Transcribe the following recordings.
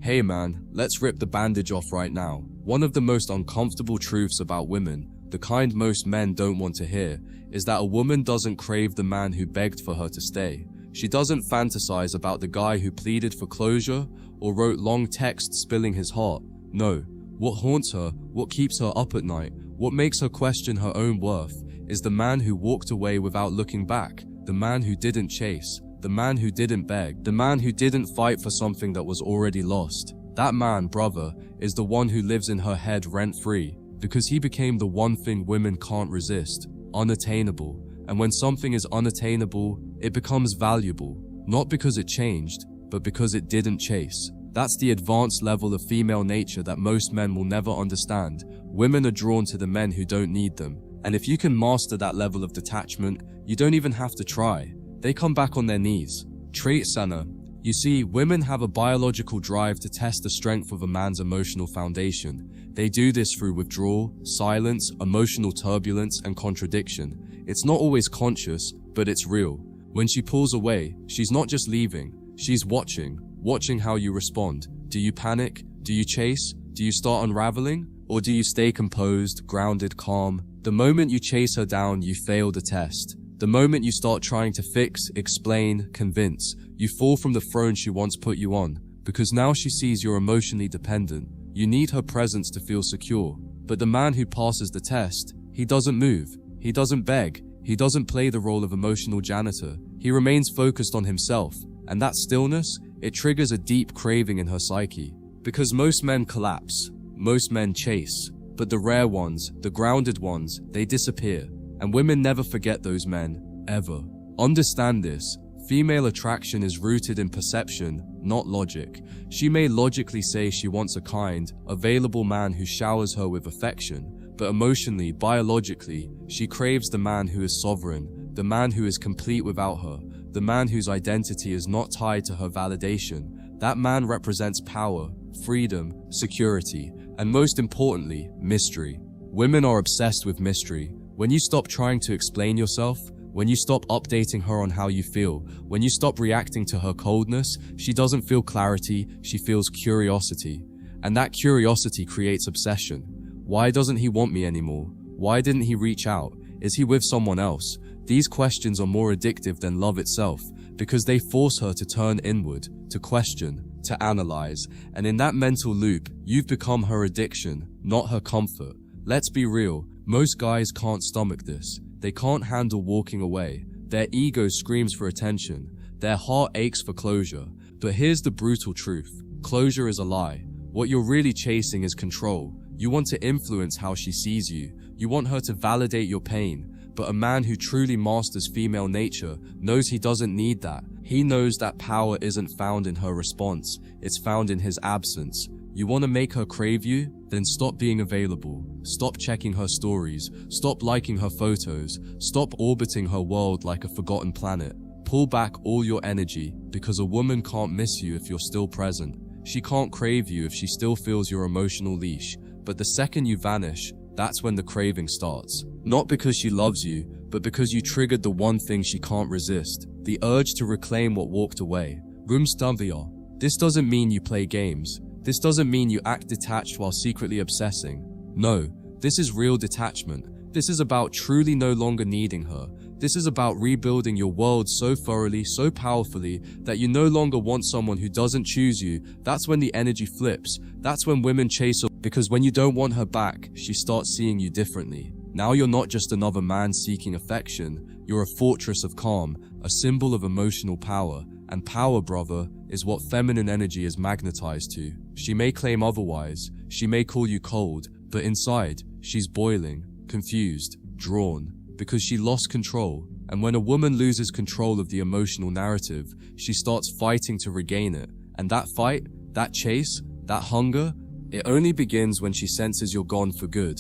Hey man, let's rip the bandage off right now. One of the most uncomfortable truths about women, the kind most men don't want to hear, is that a woman doesn't crave the man who begged for her to stay. She doesn't fantasize about the guy who pleaded for closure or wrote long texts spilling his heart. No, what haunts her, what keeps her up at night, what makes her question her own worth, is the man who walked away without looking back, the man who didn't chase, the man who didn't beg, the man who didn't fight for something that was already lost. That man, brother, is the one who lives in her head rent-free, because he became the one thing women can't resist, unattainable. And when something is unattainable, it becomes valuable, not because it changed, but because it didn't chase. That's the advanced level of female nature that most men will never understand. Women are drawn to the men who don't need them. And if you can master that level of detachment, you don't even have to try. They come back on their knees. Trait Sana. You see, women have a biological drive to test the strength of a man's emotional foundation. They do this through withdrawal, silence, emotional turbulence, and contradiction. It's not always conscious, but it's real. When she pulls away, she's not just leaving, she's watching how you respond. Do you panic? Do you chase? Do you start unraveling? Or do you stay composed, grounded, calm? The moment you chase her down, you fail the test. The moment you start trying to fix, explain, convince, you fall from the throne she once put you on, because now she sees you're emotionally dependent. You need her presence to feel secure. But the man who passes the test, he doesn't move, he doesn't beg, he doesn't play the role of emotional janitor. He remains focused on himself, and that stillness, it triggers a deep craving in her psyche. Because most men collapse, most men chase, but the rare ones, the grounded ones, they disappear. And women never forget those men, ever. Understand this. Female attraction is rooted in perception, not logic. She may logically say she wants a kind, available man who showers her with affection, but emotionally, biologically, she craves the man who is sovereign, the man who is complete without her, the man whose identity is not tied to her validation. That man represents power, freedom, security, and most importantly, mystery. Women are obsessed with mystery. When you stop trying to explain yourself, when you stop updating her on how you feel, when you stop reacting to her coldness, she doesn't feel clarity, she feels curiosity. And that curiosity creates obsession. Why doesn't he want me anymore? Why didn't he reach out? Is he with someone else? These questions are more addictive than love itself, because they force her to turn inward, to question, to analyze, and in that mental loop, you've become her addiction, not her comfort. Let's be real. Most guys can't stomach this. They can't handle walking away. Their ego screams for attention. Their heart aches for closure. But here's the brutal truth. Closure is a lie. What you're really chasing is control. You want to influence how she sees you. You want her to validate your pain. But a man who truly masters female nature knows he doesn't need that. He knows that power isn't found in her response. It's found in his absence. You want to make her crave you? Then stop being available. Stop checking her stories. Stop liking her photos. Stop orbiting her world like a forgotten planet. Pull back all your energy, because a woman can't miss you if you're still present. She can't crave you if she still feels your emotional leash. But the second you vanish, that's when the craving starts. Not because she loves you, but because you triggered the one thing she can't resist. The urge to reclaim what walked away. This doesn't mean you play games. This doesn't mean you act detached while secretly obsessing. No, this is real detachment. This is about truly no longer needing her. This is about rebuilding your world so thoroughly, so powerfully, that you no longer want someone who doesn't choose you. That's when the energy flips. That's when women chase her, because when you don't want her back, she starts seeing you differently. Now you're not just another man seeking affection. You're a fortress of calm, a symbol of emotional power. And power, brother, is what feminine energy is magnetized to. She may claim otherwise, she may call you cold, but inside, she's boiling, confused, drawn, because she lost control. And when a woman loses control of the emotional narrative, she starts fighting to regain it. And that fight, that chase, that hunger, it only begins when she senses you're gone for good.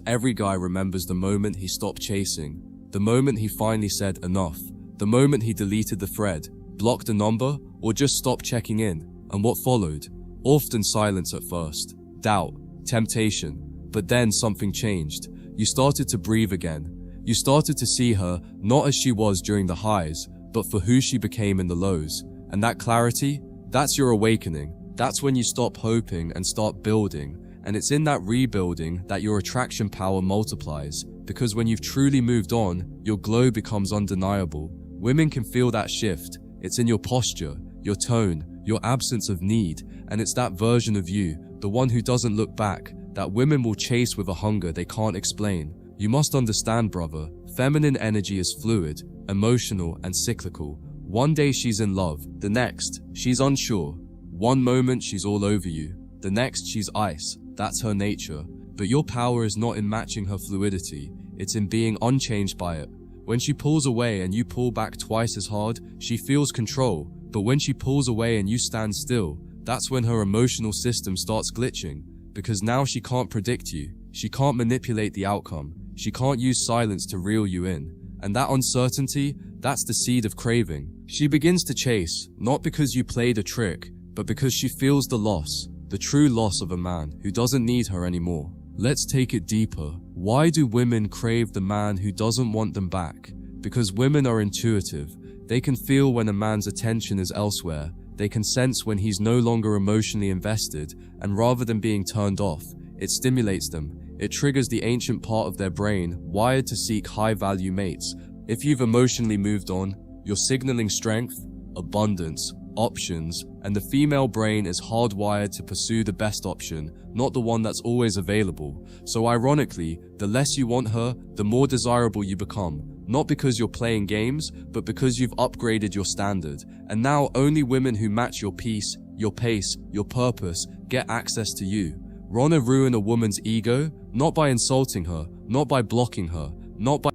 Every guy remembers the moment he stopped chasing, the moment he finally said enough, the moment he deleted the thread, blocked a number, or just stopped checking in. And what followed? Often silence at first, doubt, temptation, but then something changed. You started to breathe again. You started to see her, not as she was during the highs, but for who she became in the lows. And that clarity, that's your awakening. That's when you stop hoping and start building, and it's in that rebuilding that your attraction power multiplies, because when you've truly moved on, your glow becomes undeniable. Women can feel that shift. It's in your posture, your tone, your absence of need, and it's that version of you, the one who doesn't look back, that women will chase with a hunger they can't explain. You must understand, brother, feminine energy is fluid, emotional, and cyclical. One day she's in love, the next, she's unsure. One moment she's all over you, the next she's ice. That's her nature. But your power is not in matching her fluidity, it's in being unchanged by it. When she pulls away and you pull back twice as hard, she feels control. But when she pulls away and you stand still, that's when her emotional system starts glitching. Because now she can't predict you, she can't manipulate the outcome, she can't use silence to reel you in. And that uncertainty, that's the seed of craving. She begins to chase, not because you played a trick, but because she feels the loss, the true loss of a man who doesn't need her anymore. Let's take it deeper. Why do women crave the man who doesn't want them back? Because women are intuitive. They can feel when a man's attention is elsewhere. They can sense when he's no longer emotionally invested, and rather than being turned off, it stimulates them. It triggers the ancient part of their brain, wired to seek high-value mates. If you've emotionally moved on, you're signaling strength, abundance, options, and the female brain is hardwired to pursue the best option, not the one that's always available. So ironically, the less you want her, the more desirable you become. Not because you're playing games, but because you've upgraded your standard. And now only women who match your peace, your pace, your purpose, get access to you. Wanna ruin a woman's ego? Not by insulting her, not by blocking her,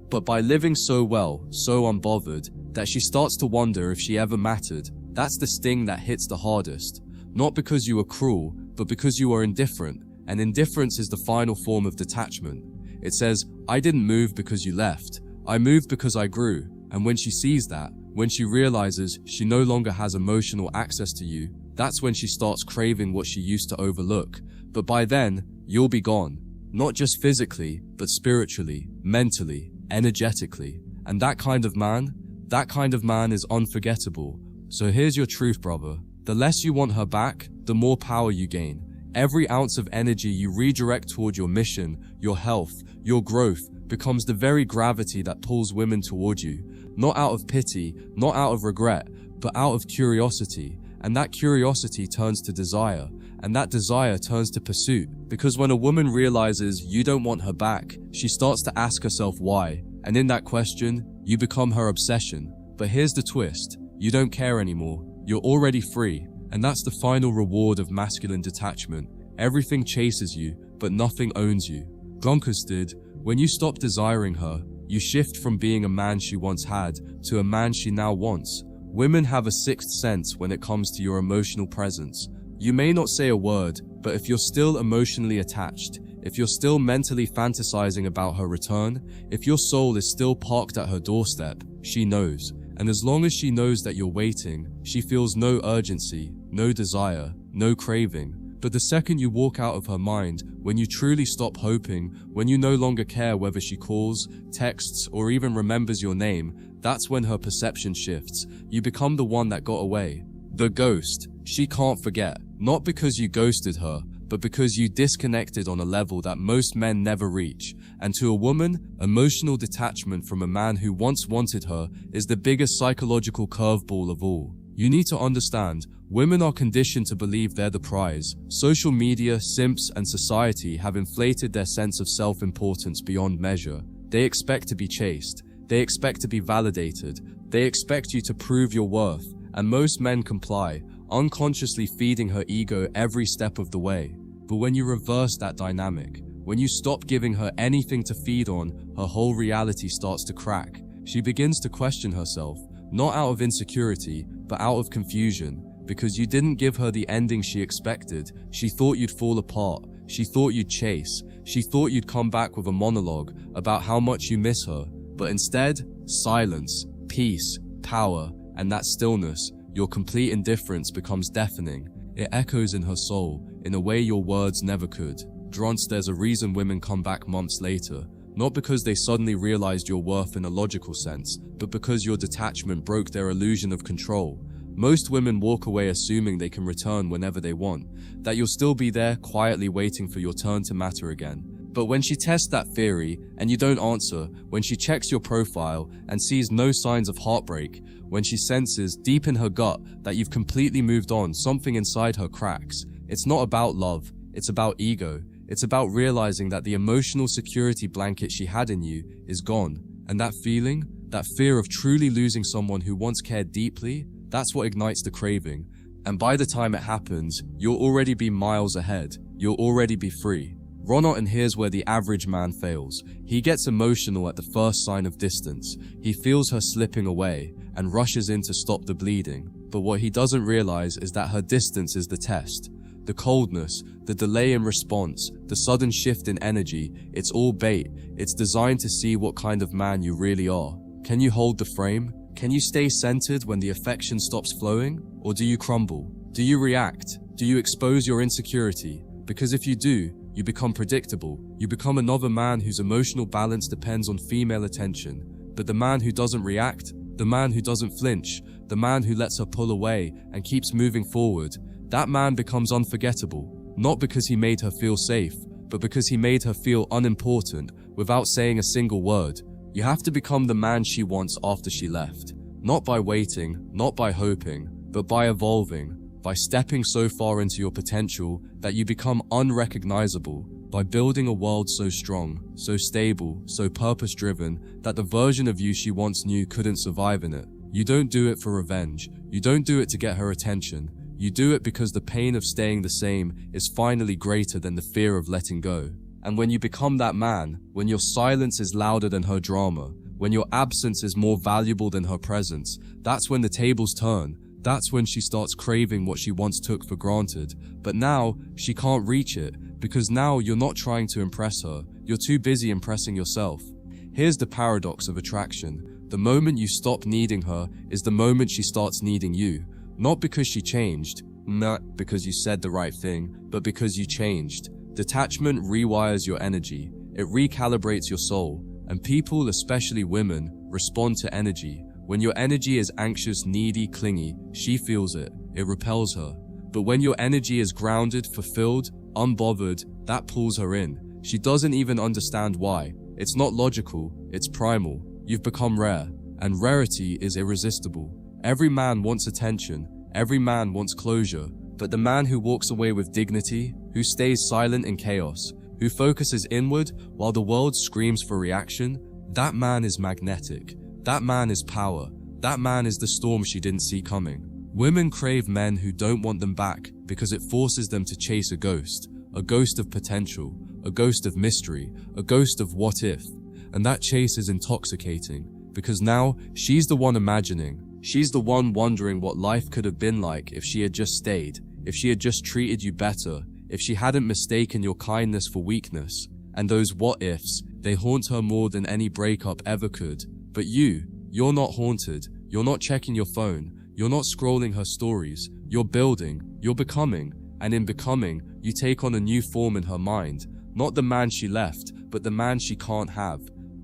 but by living so well, so unbothered, that she starts to wonder if she ever mattered. That's the sting that hits the hardest. Not because you were cruel, but because you are indifferent. And indifference is the final form of detachment. It says, I didn't move because you left. I moved because I grew. And when she sees that, when she realizes she no longer has emotional access to you, that's when she starts craving what she used to overlook. But by then, you'll be gone. Not just physically, but spiritually, mentally, energetically. And that kind of man is unforgettable. So here's your truth, brother. The less you want her back, the more power you gain. Every ounce of energy you redirect toward your mission, your health, your growth, becomes the very gravity that pulls women toward you. Not out of pity, not out of regret, but out of curiosity. And that curiosity turns to desire. And that desire turns to pursuit. Because when a woman realizes you don't want her back, she starts to ask herself why. And in that question, you become her obsession. But here's the twist. You don't care anymore. You're already free. And that's the final reward of masculine detachment. Everything chases you, but nothing owns you. Gonkers did. When you stop desiring her, you shift from being a man she once had to a man she now wants. Women have a sixth sense when it comes to your emotional presence. You may not say a word, but if you're still emotionally attached, if you're still mentally fantasizing about her return, if your soul is still parked at her doorstep, she knows. And as long as she knows that you're waiting, she feels no urgency, no desire, no craving. But the second you walk out of her mind, when you truly stop hoping, when you no longer care whether she calls, texts, or even remembers your name, that's when her perception shifts. You become the one that got away. The ghost. She can't forget. Not because you ghosted her, but because you disconnected on a level that most men never reach. And to a woman, emotional detachment from a man who once wanted her is the biggest psychological curveball of all. You need to understand, women are conditioned to believe they're the prize. Social media, simps, and society have inflated their sense of self-importance beyond measure. They expect to be chased. They expect to be validated. They expect you to prove your worth. And most men comply, unconsciously feeding her ego every step of the way. But when you reverse that dynamic, when you stop giving her anything to feed on, her whole reality starts to crack. She begins to question herself, not out of insecurity, but out of confusion. Because you didn't give her the ending she expected. She thought you'd fall apart. She thought you'd chase. She thought you'd come back with a monologue about how much you miss her. But instead, silence, peace, power, and that stillness, your complete indifference becomes deafening. It echoes in her soul, in a way your words never could. Drunts, there's a reason women come back months later. Not because they suddenly realized your worth in a logical sense, but because your detachment broke their illusion of control. Most women walk away assuming they can return whenever they want, that you'll still be there quietly waiting for your turn to matter again. But when she tests that theory and you don't answer, when she checks your profile and sees no signs of heartbreak, when she senses deep in her gut that you've completely moved on, something inside her cracks. It's not about love, it's about ego. It's about realizing that the emotional security blanket she had in you is gone. And that feeling, that fear of truly losing someone who once cared deeply, that's what ignites the craving. And by the time it happens, you'll already be miles ahead. You'll already be free. And here's where the average man fails. He gets emotional at the first sign of distance. He feels her slipping away and rushes in to stop the bleeding. But what he doesn't realize is that her distance is the test. The coldness, the delay in response, the sudden shift in energy, it's all bait. It's designed to see what kind of man you really are. Can you hold the frame? Can you stay centered when the affection stops flowing? Or do you crumble? Do you react? Do you expose your insecurity? Because if you do, you become predictable. You become another man whose emotional balance depends on female attention. But the man who doesn't react, the man who doesn't flinch, the man who lets her pull away and keeps moving forward, that man becomes unforgettable. Not because he made her feel safe, but because he made her feel unimportant without saying a single word. You have to become the man she wants after she left. Not by waiting, not by hoping, but by evolving. By stepping so far into your potential that you become unrecognizable, by building a world so strong, so stable, so purpose-driven that the version of you she once knew couldn't survive in it. You don't do it for revenge. You don't do it to get her attention. You do it because the pain of staying the same is finally greater than the fear of letting go. And when you become that man, when your silence is louder than her drama, when your absence is more valuable than her presence, that's when the tables turn. That's when she starts craving what she once took for granted. But now, she can't reach it, because now you're not trying to impress her, you're too busy impressing yourself. Here's the paradox of attraction. The moment you stop needing her is the moment she starts needing you. Not because she changed, not because you said the right thing, but because you changed. Detachment rewires your energy, it recalibrates your soul, and people, especially women, respond to energy. When your energy is anxious, needy, clingy, she feels it. It repels her. But when your energy is grounded, fulfilled, unbothered, that pulls her in. She doesn't even understand why. It's not logical, it's primal. You've become rare, and rarity is irresistible. Every man wants attention. Every man wants closure. But the man who walks away with dignity, who stays silent in chaos, who focuses inward while the world screams for reaction, that man is magnetic. That man is power. That man is the storm she didn't see coming. Women crave men who don't want them back because it forces them to chase a ghost of potential, a ghost of mystery, a ghost of what if. And that chase is intoxicating because now she's the one imagining. She's the one wondering what life could have been like if she had just stayed, if she had just treated you better, if she hadn't mistaken your kindness for weakness. And those what ifs, they haunt her more than any breakup ever could. But you're not haunted. You're not checking your phone. You're not scrolling her stories. You're building. You're becoming. And in becoming, you take on a new form in her mind. Not the man she left, but the man she can't have.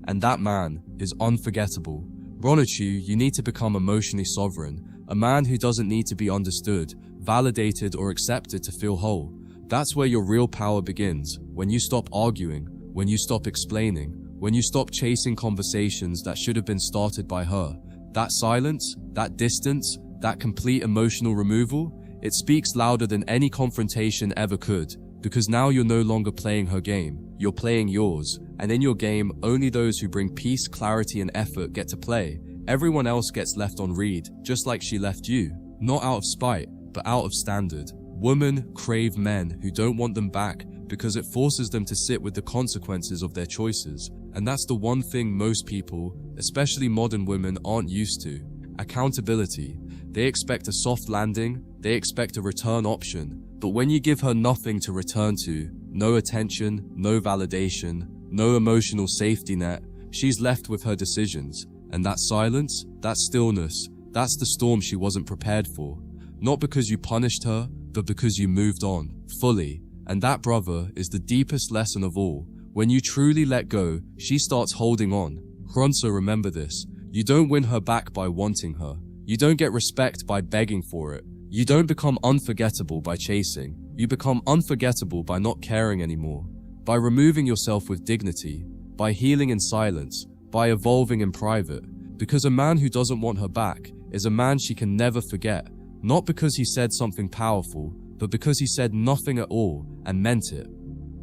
And that man is unforgettable. Ronichu, you need to become emotionally sovereign. A man who doesn't need to be understood, validated, or accepted to feel whole. That's where your real power begins. When you stop arguing. When you stop explaining. When you stop chasing conversations that should have been started by her. That silence, that distance, that complete emotional removal, it speaks louder than any confrontation ever could. Because now you're no longer playing her game, you're playing yours. And in your game, only those who bring peace, clarity, and effort get to play. Everyone else gets left on read, just like she left you. Not out of spite, but out of standard. Women crave men who don't want them back because it forces them to sit with the consequences of their choices. And that's the one thing most people, especially modern women, aren't used to. Accountability. They expect a soft landing, they expect a return option. But when you give her nothing to return to, no attention, no validation, no emotional safety net, she's left with her decisions. And that silence, that stillness, that's the storm she wasn't prepared for. Not because you punished her, but because you moved on, fully. And that, brother, is the deepest lesson of all. When you truly let go, she starts holding on. Hronsa, remember this. You don't win her back by wanting her. You don't get respect by begging for it. You don't become unforgettable by chasing. You become unforgettable by not caring anymore, by removing yourself with dignity, by healing in silence, by evolving in private. Because a man who doesn't want her back is a man she can never forget, not because he said something powerful, but because he said nothing at all and meant it.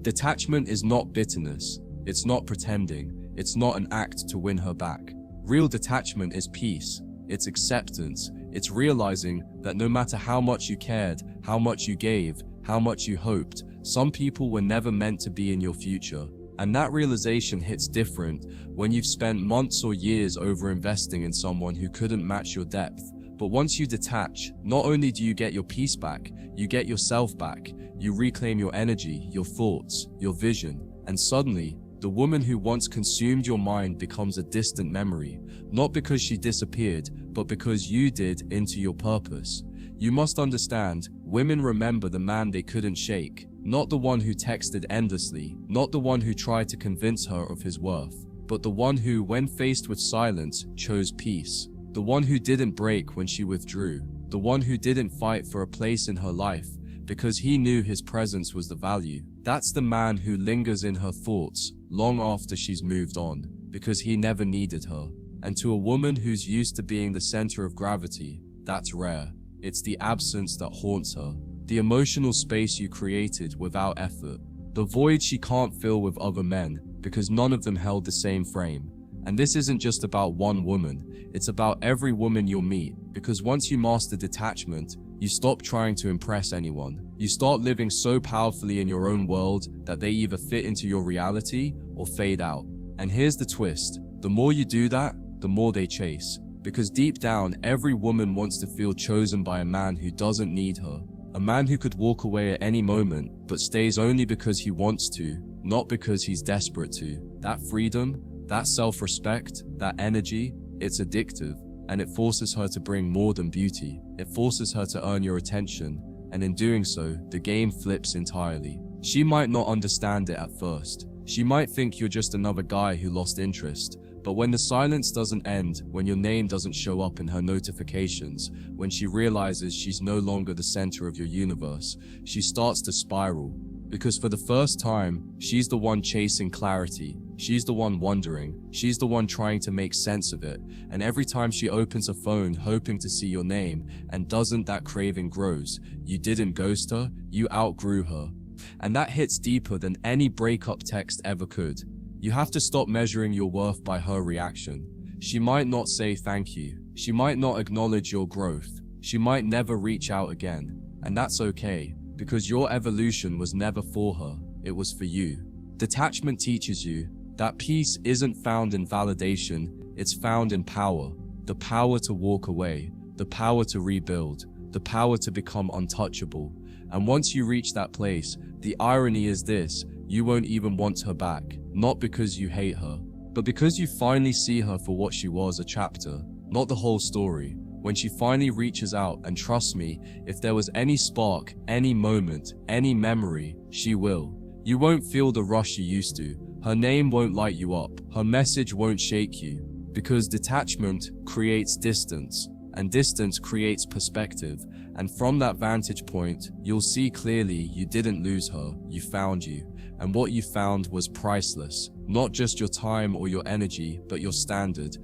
Detachment is not bitterness. It's not pretending. It's not an act to win her back. Real detachment is peace. It's acceptance. It's realizing that no matter how much you cared, how much you gave, how much you hoped, some people were never meant to be in your future. And that realization hits different when you've spent months or years over-investing in someone who couldn't match your depth. But once you detach, not only do you get your peace back, you get yourself back. You reclaim your energy, your thoughts, your vision, and suddenly, the woman who once consumed your mind becomes a distant memory, not because she disappeared, but because you did into your purpose. You must understand, women remember the man they couldn't shake, not the one who texted endlessly, not the one who tried to convince her of his worth, but the one who, when faced with silence, chose peace. The one who didn't break when she withdrew, the one who didn't fight for a place in her life, because he knew his presence was the value. That's the man who lingers in her thoughts long after she's moved on, because he never needed her. And to a woman who's used to being the center of gravity, that's rare. It's the absence that haunts her, the emotional space you created without effort, the void she can't fill with other men, because none of them held the same frame. And this isn't just about one woman, it's about every woman you'll meet, because once you master detachment, you stop trying to impress anyone. You start living so powerfully in your own world that they either fit into your reality or fade out. And here's the twist, the more you do that, the more they chase. Because deep down, every woman wants to feel chosen by a man who doesn't need her. A man who could walk away at any moment, but stays only because he wants to, not because he's desperate to. That freedom, that self-respect, that energy, it's addictive, and it forces her to bring more than beauty. It forces her to earn your attention, and in doing so, the game flips entirely. She might not understand it at first. She might think you're just another guy who lost interest. But when the silence doesn't end, when your name doesn't show up in her notifications, when she realizes she's no longer the center of your universe, she starts to spiral. Because for the first time, she's the one chasing clarity. She's the one wondering. She's the one trying to make sense of it. And every time she opens a phone hoping to see your name, and doesn't, that craving grows. You didn't ghost her, you outgrew her. And that hits deeper than any breakup text ever could. You have to stop measuring your worth by her reaction. She might not say thank you. She might not acknowledge your growth. She might never reach out again. And that's okay, because your evolution was never for her, it was for you. Detachment teaches you that peace isn't found in validation, it's found in power. The power to walk away, the power to rebuild, the power to become untouchable. And once you reach that place, the irony is this, you won't even want her back. Not because you hate her, but because you finally see her for what she was, a chapter, not the whole story. When she finally reaches out, and trust me, if there was any spark, any moment, any memory, she will. You won't feel the rush you used to. Her name won't light you up. Her message won't shake you. Because detachment creates distance, and distance creates perspective. And from that vantage point, you'll see clearly you didn't lose her, you found you. And what you found was priceless. Not just your time or your energy, but your standard.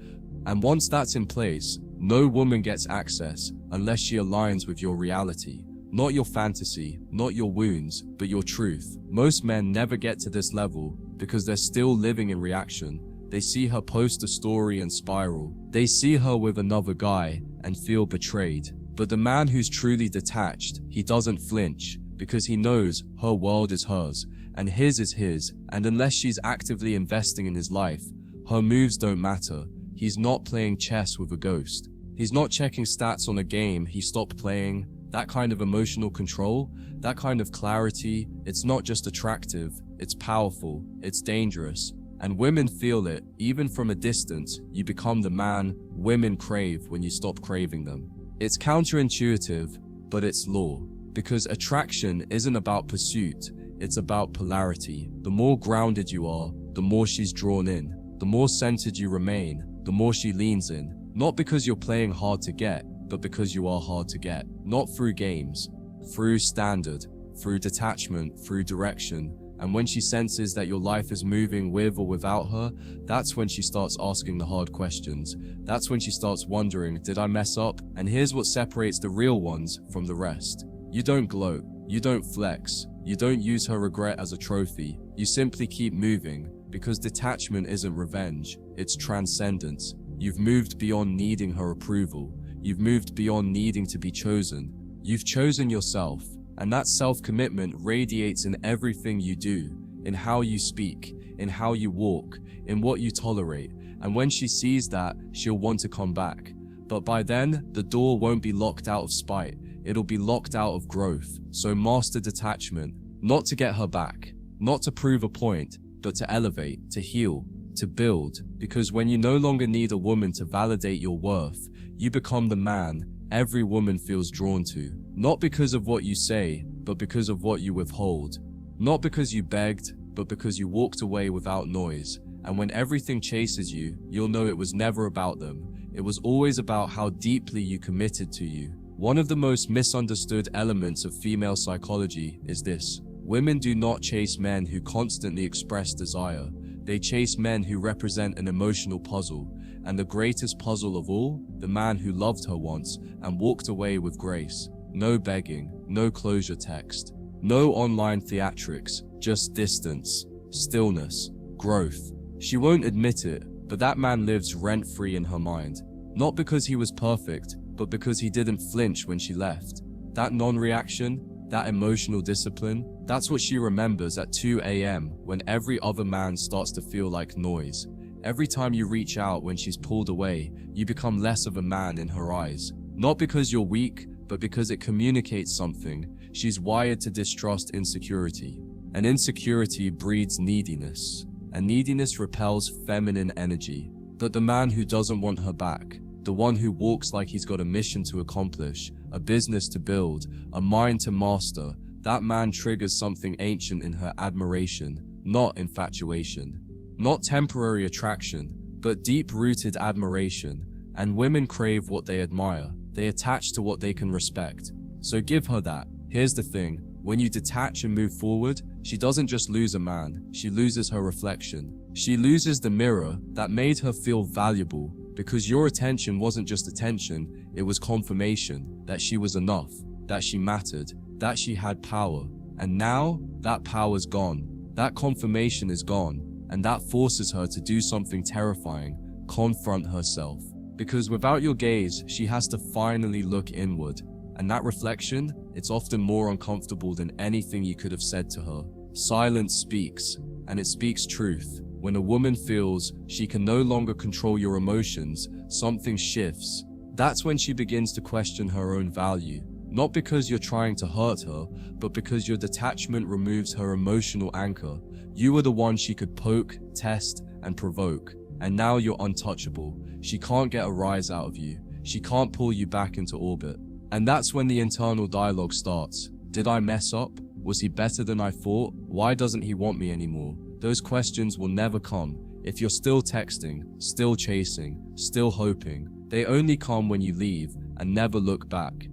And once that's in place, no woman gets access unless she aligns with your reality. Not your fantasy, not your wounds, but your truth. Most men never get to this level because they're still living in reaction. They see her post a story and spiral. They see her with another guy and feel betrayed. But the man who's truly detached, he doesn't flinch because he knows her world is hers and his is his. And unless she's actively investing in his life, her moves don't matter. He's not playing chess with a ghost. He's not checking stats on a game he stopped playing. That kind of emotional control, that kind of clarity, it's not just attractive, it's powerful, it's dangerous. And women feel it, even from a distance. You become the man women crave when you stop craving them. It's counterintuitive, but it's law. Because attraction isn't about pursuit, it's about polarity. The more grounded you are, the more she's drawn in. The more centered you remain, the more she leans in. Not because you're playing hard to get, but because you are hard to get. Not through games, through standard, through detachment, through direction. And when she senses that your life is moving with or without her, that's when she starts asking the hard questions. That's when she starts wondering, did I mess up? And here's what separates the real ones from the rest. You don't gloat, you don't flex, you don't use her regret as a trophy. You simply keep moving, because detachment isn't revenge, it's transcendence. You've moved beyond needing her approval. You've moved beyond needing to be chosen. You've chosen yourself. And that self-commitment radiates in everything you do, in how you speak, in how you walk, in what you tolerate. And when she sees that, she'll want to come back. But by then, the door won't be locked out of spite. It'll be locked out of growth. So master detachment, not to get her back, not to prove a point, but to elevate, to heal, to build. Because when you no longer need a woman to validate your worth, you become the man every woman feels drawn to. Not because of what you say, but because of what you withhold. Not because you begged, but because you walked away without noise. And when everything chases you, you'll know it was never about them. It was always about how deeply you committed to you. One of the most misunderstood elements of female psychology is this. Women do not chase men who constantly express desire. They chase men who represent an emotional puzzle. And the greatest puzzle of all, the man who loved her once and walked away with grace. No begging, no closure text, no online theatrics, just distance, stillness, growth. She won't admit it, but that man lives rent-free in her mind. Not because he was perfect, but because he didn't flinch when she left. That non-reaction, that emotional discipline, that's what she remembers at 2 a.m. when every other man starts to feel like noise. Every time you reach out when she's pulled away, you become less of a man in her eyes. Not because you're weak, but because it communicates something. She's wired to distrust insecurity. And insecurity breeds neediness. And neediness repels feminine energy. But the man who doesn't want her back, the one who walks like he's got a mission to accomplish, a business to build, a mind to master, that man triggers something ancient in her: admiration, not infatuation. Not temporary attraction, but deep-rooted admiration. And women crave what they admire. They attach to what they can respect. So give her that. Here's the thing. When you detach and move forward, she doesn't just lose a man. She loses her reflection. She loses the mirror that made her feel valuable, because your attention wasn't just attention, it was confirmation that she was enough, that she mattered, that she had power. And now, that power's gone. That confirmation is gone. And that forces her to do something terrifying, confront herself. Because without your gaze, she has to finally look inward. And that reflection, it's often more uncomfortable than anything you could have said to her. Silence speaks, and it speaks truth. When a woman feels she can no longer control your emotions, something shifts. That's when she begins to question her own value. Not because you're trying to hurt her, but because your detachment removes her emotional anchor. You were the one she could poke, test, and provoke. And now you're untouchable. She can't get a rise out of you. She can't pull you back into orbit. And that's when the internal dialogue starts. Did I mess up? Was he better than I thought? Why doesn't he want me anymore? Those questions will never come. If you're still texting, still chasing, still hoping, they only come when you leave and never look back.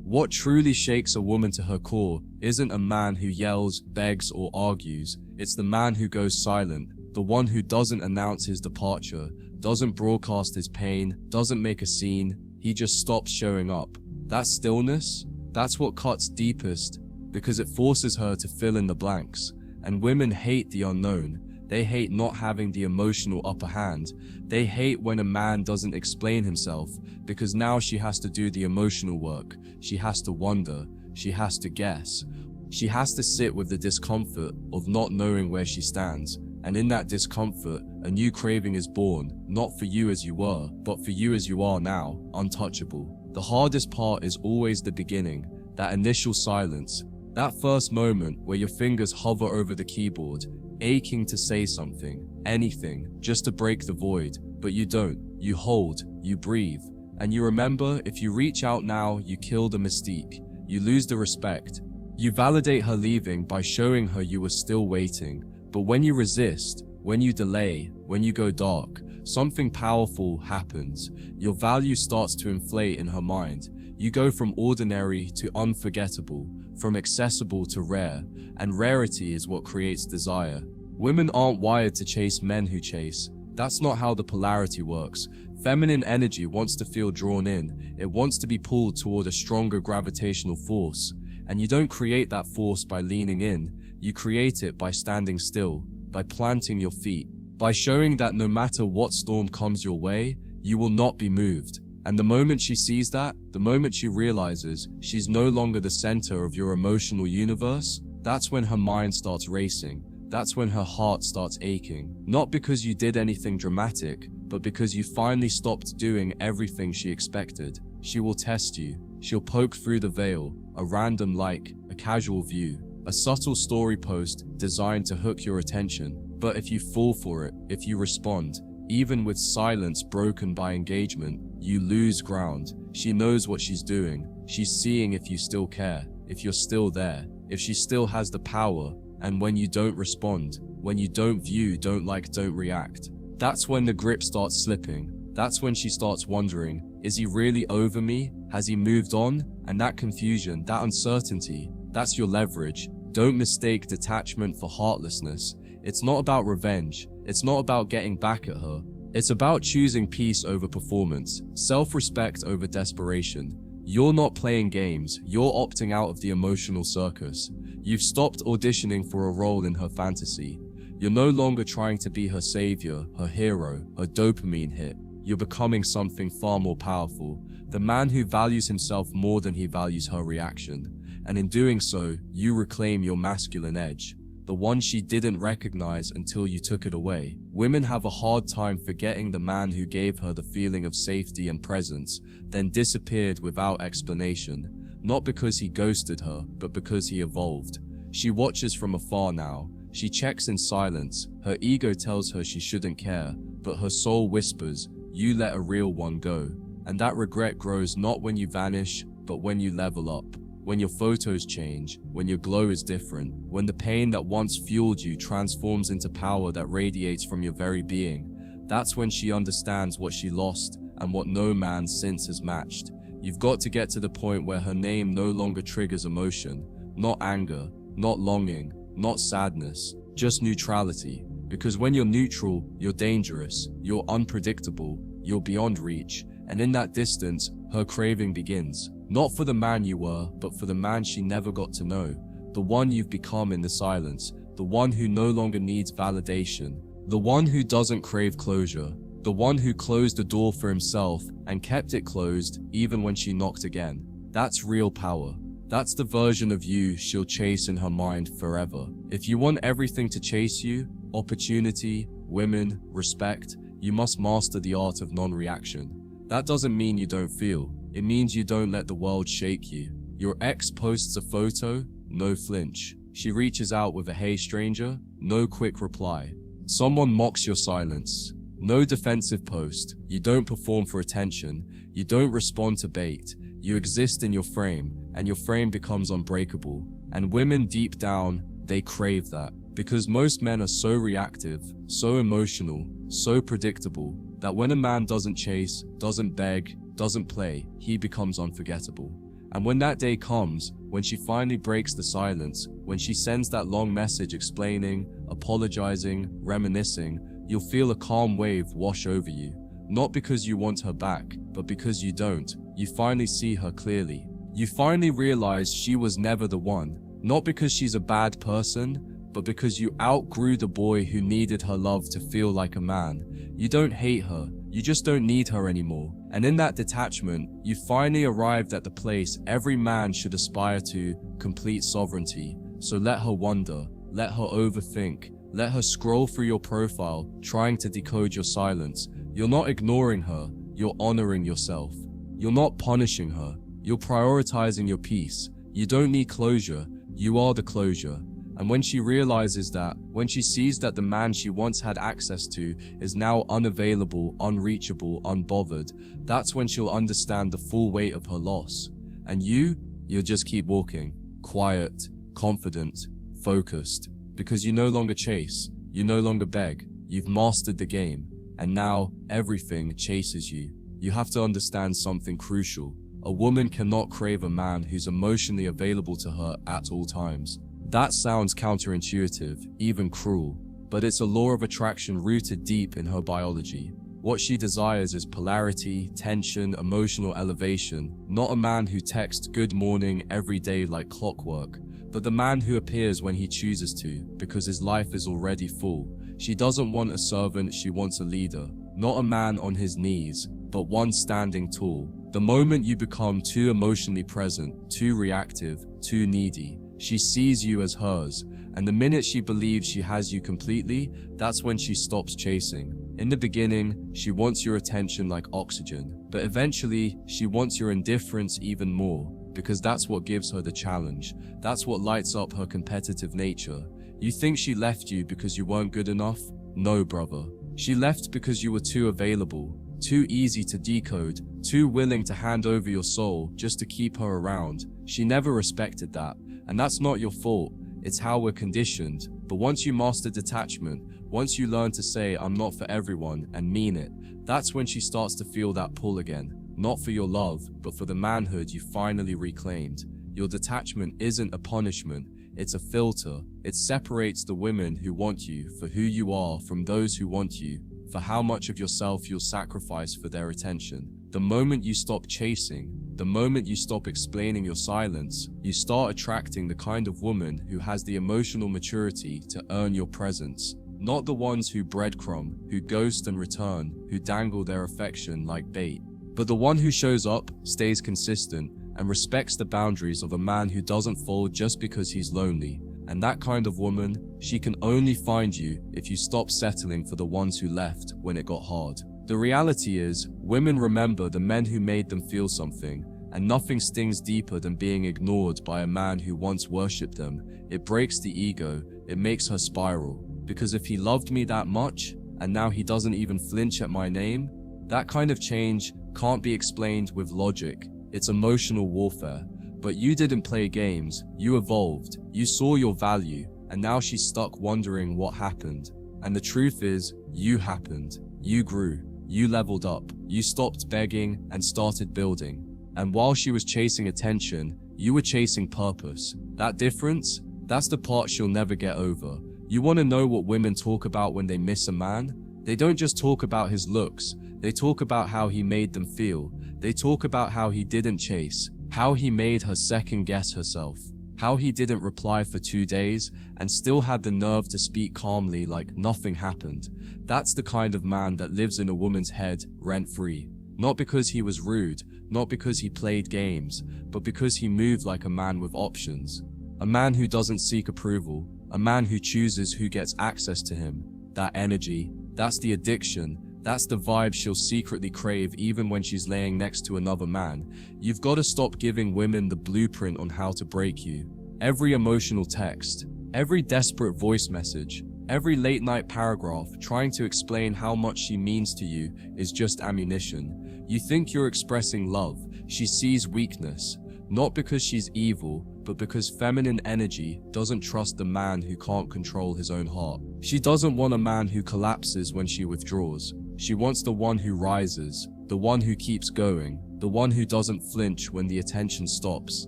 What truly shakes a woman to her core isn't a man who yells, begs, or argues. It's the man who goes silent, the one who doesn't announce his departure, doesn't broadcast his pain, doesn't make a scene. He just stops showing up. That stillness, that's what cuts deepest, because it forces her to fill in the blanks. And women hate the unknown. They hate not having the emotional upper hand. They hate when a man doesn't explain himself, because now she has to do the emotional work. She has to wonder. She has to guess. She has to sit with the discomfort of not knowing where she stands. And in that discomfort, a new craving is born, not for you as you were, but for you as you are now, untouchable. The hardest part is always the beginning, that initial silence, that first moment where your fingers hover over the keyboard, aching to say something, anything, just to break the void, but you don't. You hold, you breathe, and you remember if you reach out now, you kill the mystique, you lose the respect. You validate her leaving by showing her you were still waiting, but when you resist, when you delay, when you go dark, something powerful happens. Your value starts to inflate in her mind. You go from ordinary to unforgettable, from accessible to rare, and rarity is what creates desire. Women aren't wired to chase men who chase. That's not how the polarity works. Feminine energy wants to feel drawn in. It wants to be pulled toward a stronger gravitational force. And you don't create that force by leaning in. You create it by standing still, by planting your feet, by showing that no matter what storm comes your way, you will not be moved. And the moment she sees that, the moment she realizes she's no longer the center of your emotional universe, that's when her mind starts racing. That's when her heart starts aching. Not because you did anything dramatic, but because you finally stopped doing everything she expected. She will test you. She'll poke through the veil, a random like, a casual view, a subtle story post designed to hook your attention. But if you fall for it, if you respond, even with silence broken by engagement, you lose ground. She knows what she's doing. She's seeing if you still care, if you're still there, if she still has the power. And when you don't respond, when you don't view, don't like, don't react, that's when the grip starts slipping. That's when she starts wondering, is he really over me? Has he moved on? And that confusion, that uncertainty, that's your leverage. Don't mistake detachment for heartlessness. It's not about revenge. It's not about getting back at her. It's about choosing peace over performance, self-respect over desperation. You're not playing games. You're opting out of the emotional circus. You've stopped auditioning for a role in her fantasy. You're no longer trying to be her savior, her hero, her dopamine hit. You're becoming something far more powerful. The man who values himself more than he values her reaction. And in doing so, you reclaim your masculine edge. The one she didn't recognize until you took it away. Women have a hard time forgetting the man who gave her the feeling of safety and presence, then disappeared without explanation. Not because he ghosted her, but because he evolved. She watches from afar now. She checks in silence. Her ego tells her she shouldn't care, but her soul whispers, you let a real one go. And that regret grows not when you vanish, but when you level up. When your photos change, when your glow is different, when the pain that once fueled you transforms into power that radiates from your very being, that's when she understands what she lost and what no man since has matched. You've got to get to the point where her name no longer triggers emotion, not anger, not longing, not sadness, just neutrality. Because when you're neutral, you're dangerous, you're unpredictable, you're beyond reach, and in that distance, her craving begins. Not for the man you were, but for the man she never got to know. The one you've become in the silence. The one who no longer needs validation. The one who doesn't crave closure. The one who closed the door for himself and kept it closed even when she knocked again. That's real power. That's the version of you she'll chase in her mind forever. If you want everything to chase you, opportunity, women, respect, you must master the art of non-reaction. That doesn't mean you don't feel. It means you don't let the world shake you. Your ex posts a photo, no flinch. She reaches out with a hey stranger, no quick reply. Someone mocks your silence. No defensive post. You don't perform for attention. You don't respond to bait. You exist in your frame, and your frame becomes unbreakable. And women deep down, they crave that. Because most men are so reactive, so emotional, so predictable, that when a man doesn't chase, doesn't beg, doesn't play, he becomes unforgettable. And when that day comes, when she finally breaks the silence, when she sends that long message explaining, apologizing, reminiscing, you'll feel a calm wave wash over you. Not because you want her back, but because you don't. You finally see her clearly. You finally realize she was never the one. Not because she's a bad person, but because you outgrew the boy who needed her love to feel like a man. You don't hate her, you just don't need her anymore. And in that detachment, you finally arrived at the place every man should aspire to, complete sovereignty. So let her wonder, let her overthink, let her scroll through your profile, trying to decode your silence. You're not ignoring her, you're honoring yourself. You're not punishing her, you're prioritizing your peace. You don't need closure, you are the closure. And when she realizes that, when she sees that the man she once had access to is now unavailable, unreachable, unbothered, that's when she'll understand the full weight of her loss. And you'll just keep walking, quiet, confident, focused, because you no longer chase, you no longer beg, you've mastered the game. and now everything chases you. You have to understand something crucial. A woman cannot crave a man who's emotionally available to her at all times. That sounds counterintuitive, even cruel, but it's a law of attraction rooted deep in her biology. What she desires is polarity, tension, emotional elevation, not a man who texts good morning every day like clockwork, but the man who appears when he chooses to, because his life is already full. She doesn't want a servant, she wants a leader. Not a man on his knees, but one standing tall. The moment you become too emotionally present, too reactive, too needy, she sees you as hers, and the minute she believes she has you completely, that's when she stops chasing. In the beginning, she wants your attention like oxygen, but eventually, she wants your indifference even more, because that's what gives her the challenge. That's what lights up her competitive nature. You think she left you because you weren't good enough? No, brother. She left because you were too available, too easy to decode, too willing to hand over your soul just to keep her around. She never respected that, and that's not your fault. It's how we're conditioned. But once you master detachment, once you learn to say, I'm not for everyone, and mean it, that's when she starts to feel that pull again. Not for your love, but for the manhood you finally reclaimed. Your detachment isn't a punishment, it's a filter. It separates the women who want you for who you are from those who want you for how much of yourself you'll sacrifice for their attention. The moment you stop chasing, the moment you stop explaining your silence, you start attracting the kind of woman who has the emotional maturity to earn your presence. Not the ones who breadcrumb, who ghost and return, who dangle their affection like bait, but the one who shows up, stays consistent, and respects the boundaries of a man who doesn't fold just because he's lonely. And that kind of woman, she can only find you if you stop settling for the ones who left when it got hard. The reality is, women remember the men who made them feel something, and nothing stings deeper than being ignored by a man who once worshipped them. It breaks the ego, it makes her spiral. Because if he loved me that much, and now he doesn't even flinch at my name, that kind of change can't be explained with logic. It's emotional warfare. But you didn't play games, you evolved, you saw your value, and now she's stuck wondering what happened. And the truth is, you happened. You grew, you leveled up, you stopped begging and started building. And while she was chasing attention, you were chasing purpose. That difference, that's the part she'll never get over. You want to know what women talk about when they miss a man? They don't just talk about his looks, they talk about how he made them feel. They talk about how he didn't chase, how he made her second guess herself, how he didn't reply for 2 days and still had the nerve to speak calmly like nothing happened. That's the kind of man that lives in a woman's head rent-free. Not because he was rude, not because he played games, but because he moved like a man with options. A man who doesn't seek approval, a man who chooses who gets access to him. That energy, that's the addiction, that's the vibe she'll secretly crave even when she's laying next to another man. You've got to stop giving women the blueprint on how to break you. Every emotional text, every desperate voice message, every late-night paragraph trying to explain how much she means to you is just ammunition. You think you're expressing love, she sees weakness. Not because she's evil, but because feminine energy doesn't trust the man who can't control his own heart. She doesn't want a man who collapses when she withdraws. She wants the one who rises, the one who keeps going, the one who doesn't flinch when the attention stops.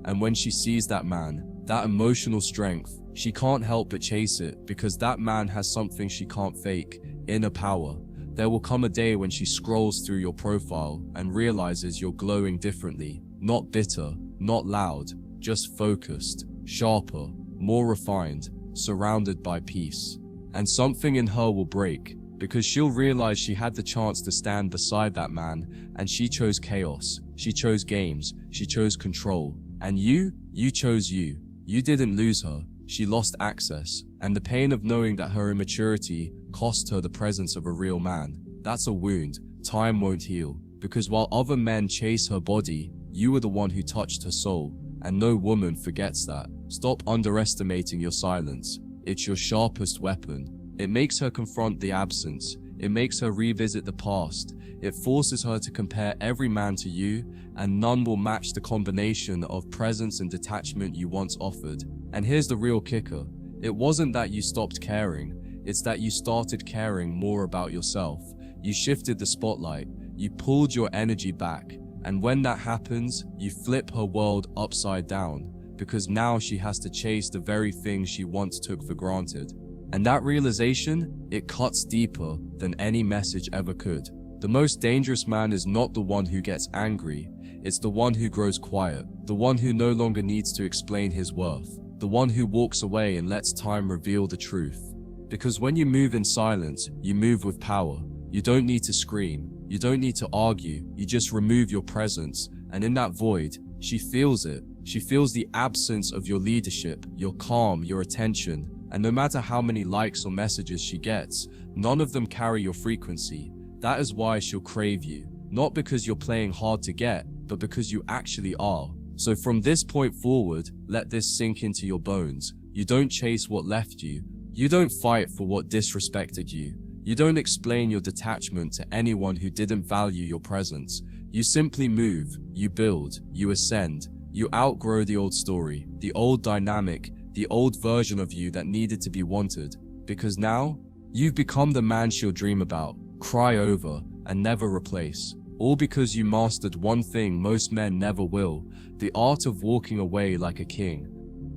And when she sees that man, that emotional strength, she can't help but chase it because that man has something she can't fake, inner power. There will come a day when she scrolls through your profile and realizes you're glowing differently, not bitter, not loud, just focused, sharper, more refined, surrounded by peace. And something in her will break, because she'll realize she had the chance to stand beside that man, and she chose chaos, she chose games, she chose control. And you chose you. You didn't lose her, she lost access, and the pain of knowing that her immaturity cost her the presence of a real man. That's a wound time won't heal, because while other men chase her body, you were the one who touched her soul, and no woman forgets that. Stop underestimating your silence. It's your sharpest weapon. It makes her confront the absence. It makes her revisit the past. It forces her to compare every man to you, and none will match the combination of presence and detachment you once offered. And here's the real kicker. It wasn't that you stopped caring, it's that you started caring more about yourself. You shifted the spotlight. You pulled your energy back. And when that happens, you flip her world upside down, because now she has to chase the very thing she once took for granted. And that realization, it cuts deeper than any message ever could. The most dangerous man is not the one who gets angry, it's the one who grows quiet, the one who no longer needs to explain his worth, the one who walks away and lets time reveal the truth. Because when you move in silence, you move with power. You don't need to scream, you don't need to argue, you just remove your presence, and in that void, she feels it. She feels the absence of your leadership, your calm, your attention, and no matter how many likes or messages she gets, none of them carry your frequency. That is why she'll crave you, not because you're playing hard to get, but because you actually are. So from this point forward, let this sink into your bones. You don't chase what left you. You don't fight for what disrespected you. You don't explain your detachment to anyone who didn't value your presence. You simply move, you build, you ascend. You outgrow the old story, the old dynamic, the old version of you that needed to be wanted. Because now, you've become the man she'll dream about, cry over, and never replace. All because you mastered one thing most men never will, the art of walking away like a king.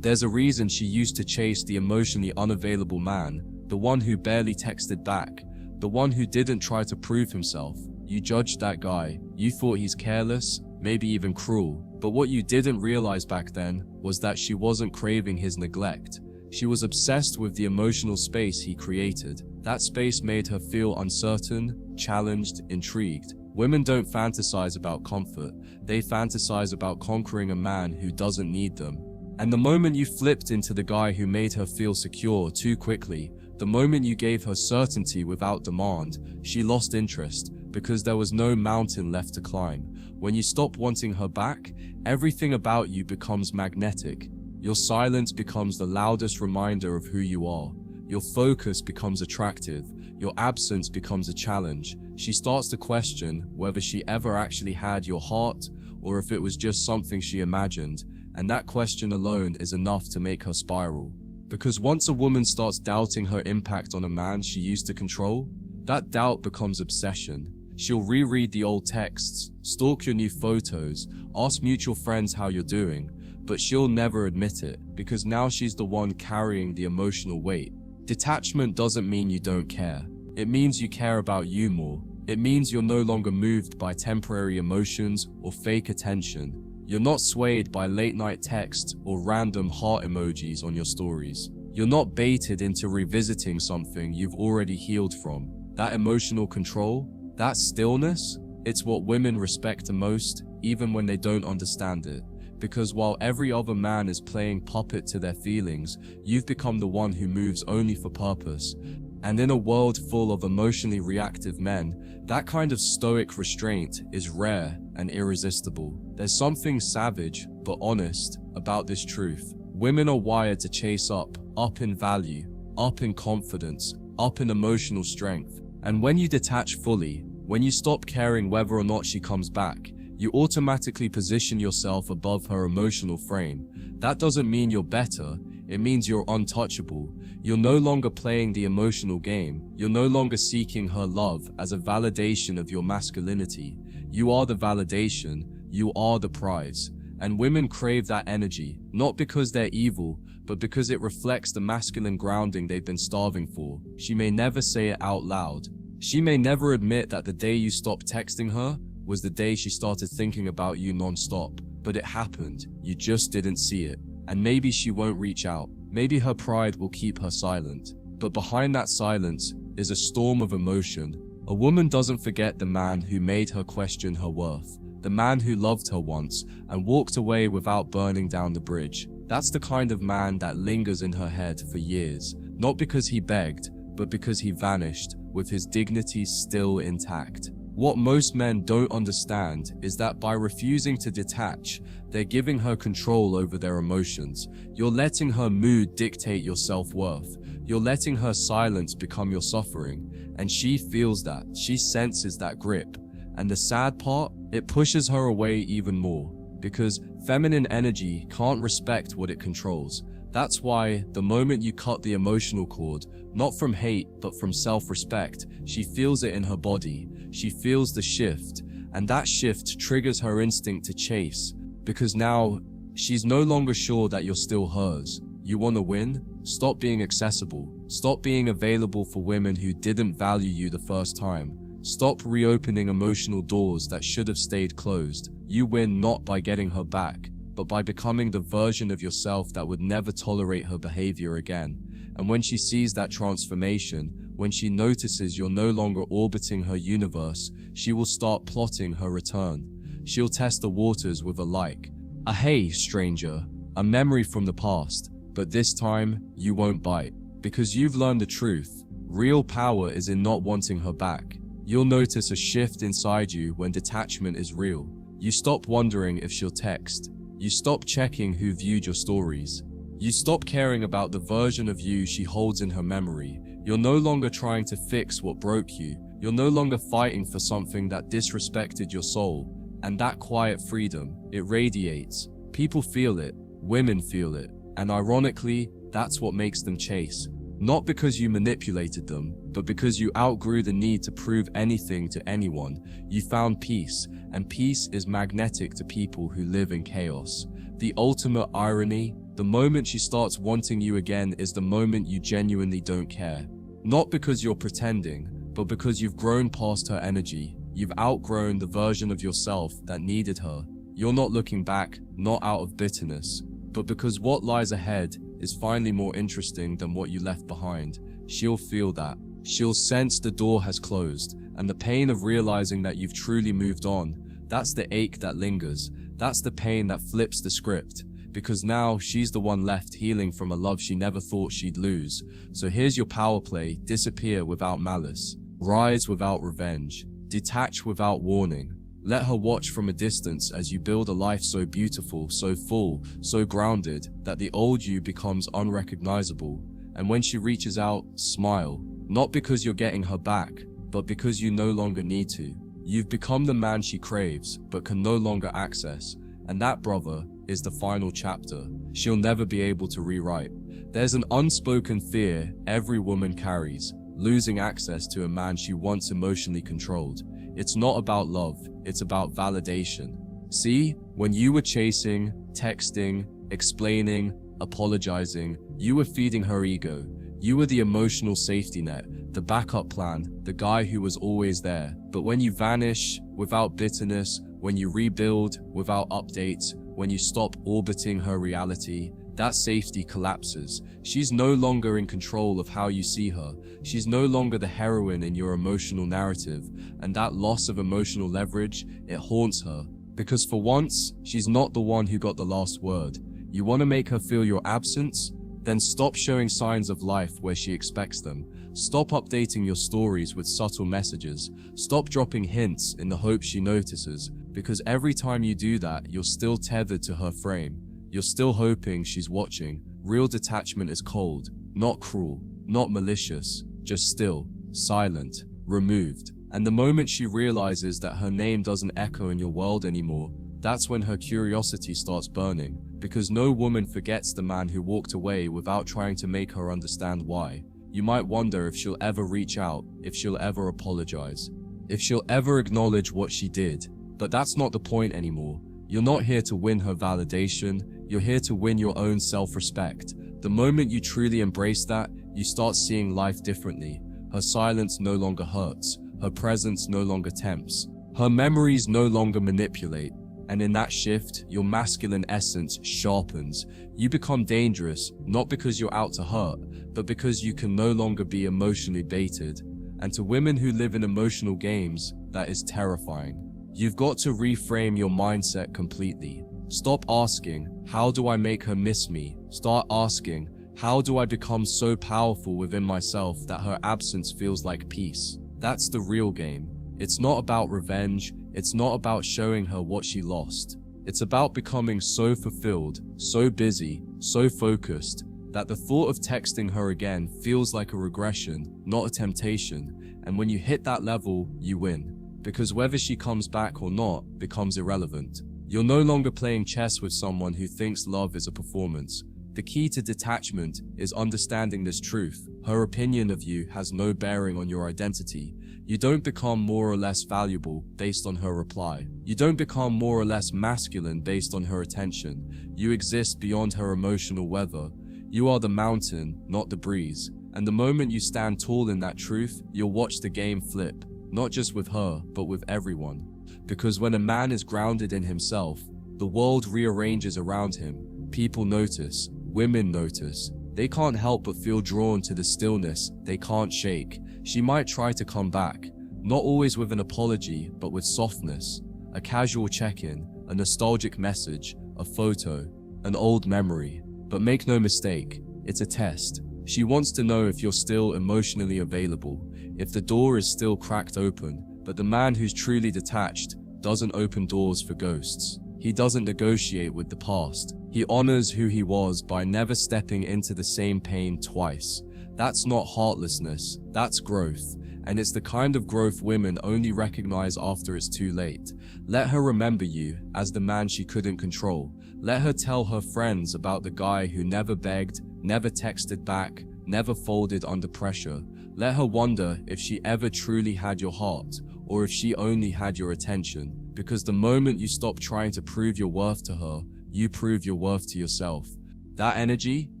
There's a reason she used to chase the emotionally unavailable man, the one who barely texted back, the one who didn't try to prove himself. You judged that guy, you thought he's careless, maybe even cruel, but what you didn't realize back then was that she wasn't craving his neglect. She was obsessed with the emotional space he created. That space made her feel uncertain, challenged, intrigued. Women don't fantasize about comfort, they fantasize about conquering a man who doesn't need them. And the moment you flipped into the guy who made her feel secure too quickly, the moment you gave her certainty without demand, she lost interest, because there was no mountain left to climb. When you stop wanting her back, everything about you becomes magnetic. Your silence becomes the loudest reminder of who you are. Your focus becomes attractive. Your absence becomes a challenge. She starts to question whether she ever actually had your heart, or if it was just something she imagined, and that question alone is enough to make her spiral. Because once a woman starts doubting her impact on a man she used to control, that doubt becomes obsession. She'll reread the old texts, stalk your new photos, ask mutual friends how you're doing, but she'll never admit it, because now she's the one carrying the emotional weight. Detachment doesn't mean you don't care. It means you care about you more. It means you're no longer moved by temporary emotions or fake attention. You're not swayed by late-night texts or random heart emojis on your stories. You're not baited into revisiting something you've already healed from. That emotional control, that stillness, it's what women respect the most, even when they don't understand it. Because while every other man is playing puppet to their feelings, you've become the one who moves only for purpose. And in a world full of emotionally reactive men, that kind of stoic restraint is rare and irresistible. There's something savage, but honest, about this truth. Women are wired to chase up in value, up in confidence, up in emotional strength. And when you detach fully, when you stop caring whether or not she comes back, you automatically position yourself above her emotional frame. That doesn't mean you're better, it means you're untouchable. You're no longer playing the emotional game. You're no longer seeking her love as a validation of your masculinity. You are the validation, you are the prize. And women crave that energy, not because they're evil, but because it reflects the masculine grounding they've been starving for. She may never say it out loud. She may never admit that the day you stopped texting her was the day she started thinking about you non-stop. But it happened, you just didn't see it. And maybe she won't reach out. Maybe her pride will keep her silent. But behind that silence is a storm of emotion. A woman doesn't forget the man who made her question her worth. The man who loved her once and walked away without burning down the bridge. That's the kind of man that lingers in her head for years. Not because he begged, but because he vanished, with his dignity still intact. What most men don't understand is that by refusing to detach, they're giving her control over their emotions. You're letting her mood dictate your self-worth. You're letting her silence become your suffering. And she feels that. She senses that grip. And the sad part, it pushes her away even more. Because feminine energy can't respect what it controls. That's why, the moment you cut the emotional cord, not from hate but from self-respect, she feels it in her body, she feels the shift, and that shift triggers her instinct to chase, because now, she's no longer sure that you're still hers. You want to win? Stop being accessible. Stop being available for women who didn't value you the first time. Stop reopening emotional doors that should have stayed closed. You win not by getting her back, but by becoming the version of yourself that would never tolerate her behavior again. And when she sees that transformation, when she notices you're no longer orbiting her universe, she will start plotting her return. She'll test the waters with a like, a "Hey, stranger," a memory from the past, but this time, you won't bite. Because you've learned the truth. Real power is in not wanting her back. You'll notice a shift inside you when detachment is real. You stop wondering if she'll text. You stop checking who viewed your stories. You stop caring about the version of you she holds in her memory. You're no longer trying to fix what broke you. You're no longer fighting for something that disrespected your soul. And that quiet freedom, it radiates. People feel it. Women feel it. And ironically, that's what makes them chase. Not because you manipulated them, but because you outgrew the need to prove anything to anyone. You found peace, and peace is magnetic to people who live in chaos. The ultimate irony, the moment she starts wanting you again is the moment you genuinely don't care. Not because you're pretending, but because you've grown past her energy. You've outgrown the version of yourself that needed her. You're not looking back, not out of bitterness, but because what lies ahead is finally more interesting than what you left behind. She'll feel that. She'll sense the door has closed, and the pain of realizing that you've truly moved on. That's the ache that lingers. That's the pain that flips the script. Because now she's the one left healing from a love she never thought she'd lose. So here's your power play: disappear without malice, rise without revenge, detach without warning. Let her watch from a distance as you build a life so beautiful, so full, so grounded, that the old you becomes unrecognizable. And when she reaches out, smile. Not because you're getting her back, but because you no longer need to. You've become the man she craves, but can no longer access. And that, brother, is the final chapter. She'll never be able to rewrite. There's an unspoken fear every woman carries, losing access to a man she once emotionally controlled. It's not about love, it's about validation. See, when you were chasing, texting, explaining, apologizing, you were feeding her ego. You were the emotional safety net, the backup plan, the guy who was always there. But when you vanish without bitterness, when you rebuild without updates, when you stop orbiting her reality, that safety collapses. She's no longer in control of how you see her. She's no longer the heroine in your emotional narrative, and that loss of emotional leverage, it haunts her. Because for once, she's not the one who got the last word. You want to make her feel your absence? Then stop showing signs of life where she expects them. Stop updating your stories with subtle messages. Stop dropping hints in the hope she notices, because every time you do that, you're still tethered to her frame. You're still hoping she's watching. Real detachment is cold, not cruel, not malicious, just still, silent, removed. And the moment she realizes that her name doesn't echo in your world anymore, that's when her curiosity starts burning. Because no woman forgets the man who walked away without trying to make her understand why. You might wonder if she'll ever reach out, if she'll ever apologize, if she'll ever acknowledge what she did. But that's not the point anymore. You're not here to win her validation, you're here to win your own self-respect. The moment you truly embrace that, you start seeing life differently. Her silence no longer hurts, her presence no longer tempts, her memories no longer manipulate. And in that shift, your masculine essence sharpens. You become dangerous, not because you're out to hurt, but because you can no longer be emotionally baited. And to women who live in emotional games, that is terrifying. You've got to reframe your mindset completely. Stop asking, how do I make her miss me? Start asking, how do I become so powerful within myself that her absence feels like peace? That's the real game. It's not about revenge. It's not about showing her what she lost. It's about becoming so fulfilled, so busy, so focused, that the thought of texting her again feels like a regression, not a temptation. And when you hit that level, you win. Because whether she comes back or not becomes irrelevant. You're no longer playing chess with someone who thinks love is a performance, The key to detachment is understanding this truth. Her opinion of you has no bearing on your identity. You don't become more or less valuable based on her reply. You don't become more or less masculine based on her attention. You exist beyond her emotional weather. You are the mountain, not the breeze. And the moment you stand tall in that truth, you'll watch the game flip. Not just with her, but with everyone. Because when a man is grounded in himself, the world rearranges around him. People notice. Women notice. They can't help but feel drawn to the stillness they can't shake. She might try to come back, not always with an apology, but with softness, a casual check-in, a nostalgic message, a photo, an old memory. But make no mistake, it's a test. She wants to know if you're still emotionally available, if the door is still cracked open. But the man who's truly detached doesn't open doors for ghosts. He doesn't negotiate with the past. He honors who he was by never stepping into the same pain twice. That's not heartlessness, that's growth. And it's the kind of growth women only recognize after it's too late. Let her remember you as the man she couldn't control. Let her tell her friends about the guy who never begged, never texted back, never folded under pressure. Let her wonder if she ever truly had your heart, or if she only had your attention. Because the moment you stop trying to prove your worth to her, you prove your worth to yourself. That energy,